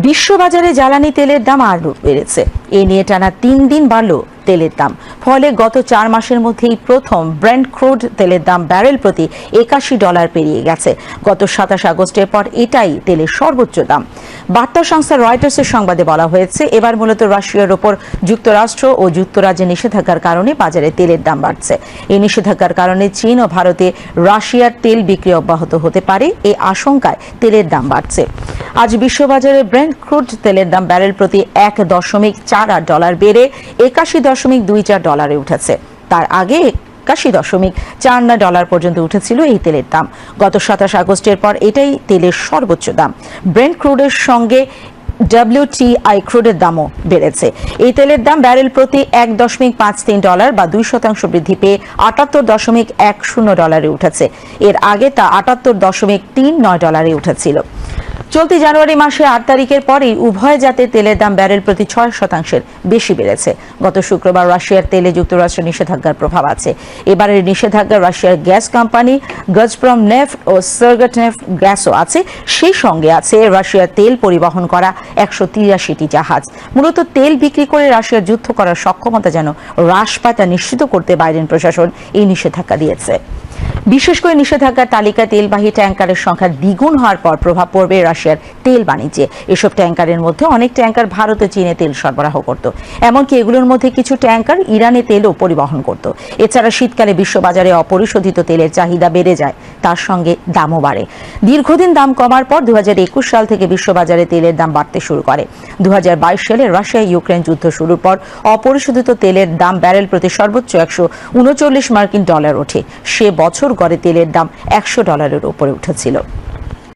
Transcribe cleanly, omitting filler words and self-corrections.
বিশ্ববাজারে জ্বালানি তেলের দাম আরও বেড়েছে। এ নিয়ে টানা 3 দিন বাড়ল তেলের দাম। ফলে গত 4 মাসের মধ্যেই প্রথম ব্রেন্ট ক্রুড তেলের দাম ব্যারেল প্রতি $81 পেরিয়ে গেছে। গত 27 আগস্টের পর এটাই তেলের সর্বোচ্চ দাম। বার্তা সংস্থা রয়টার্সের সংবাদে বলা হয়েছে, এবার মূলত রাশিয়ার ওপর যুক্তরাষ্ট্র ও যুক্তরাজ্যের নিষেধাজ্ঞার কারণে বাজারে তেলের দাম বাড়ছে। এই নিষেধাজ্ঞার কারণে চীন ও ভারতে রাশিয়ার তেল বিক্রি অব্যাহত হতে পারে, এই আশঙ্কায় তেলের দাম বাড়ছে। আজ বিশ্ববাজারে ব্রেন্ট ক্রুড তেলের দাম ব্যারেল প্রতি $1.48 বেড়ে $81.24 উঠেছে। তার আগে $81.49 পর্যন্ত উঠেছিল এই তেলের দাম। গত 27 আগস্টের পর এটাই তেলের সর্বোচ্চ দাম। ব্রেন্ট ক্রুডের সঙ্গে WTI ক্রুডের দামও বেড়েছে। এই তেলের দাম ব্যারেল প্রতি $1.53 বা 2% বৃদ্ধি পেয়ে $78.10 উঠেছে। এর আগে তা $78.39 উঠেছিল। চলতি জানুয়ারি মাসে 8 তারিখের পরেই উভয় জাতের তেলের দাম ব্যারেল প্রতি 6% বেশি বেড়েছে। গত শুক্রবার রাশিয়ার তেলে যুক্তরাষ্ট্রের নিষেধাজ্ঞার প্রভাব আছে। এবারের নিষেধাজ্ঞা রাশিয়ার গ্যাস কোম্পানি গাজপ্রম নেফট ও সার্গনেফট গ্যাসও আছে। সেই সঙ্গে আছে রাশিয়ার তেল পরিবহন করা 183টি জাহাজ। মূলত তেল বিক্রি করে রাশিয়ার যুদ্ধ করার সক্ষমতা যেন হ্রাস পায় তা নিশ্চিত করতে বাইডেন প্রশাসন এই নিষেধাজ্ঞা দিয়েছে। বিশেষ করে নিষেধাজ্ঞার তালিকায় তেলবাহী ট্যাঙ্কারের সংখ্যা দ্বিগুণ হওয়ার পর প্রভাব পড়বে রাশিয়ার তেল বাণিজ্যে। এসব ট্যাঙ্কারের মধ্যে অনেক ট্যাঙ্কার ভারত ও চীনে তেল সরবরাহ করত। এমনকি এগুলোর মধ্যে কিছু ট্যাঙ্কার ইরানে তেলও পরিবহন করত। এছাড়া শীতকালে বিশ্ববাজারে অপরিশোধিত তেলের চাহিদা বেড়ে যায়, তার সঙ্গে দামও বাড়ে। দীর্ঘদিন দাম কমার পর 2021 সাল থেকে বিশ্ববাজারে তেলের দাম বাড়তে শুরু করে। 2022 সালে রাশিয়া ইউক্রেন যুদ্ধ শুরুর পর অপরিশোধিত তেলের দাম ব্যারেল প্রতি সর্বোচ্চ $139 ওঠে। সে বছর গড়ে তেলের দাম $100 উপরে উঠেছিল।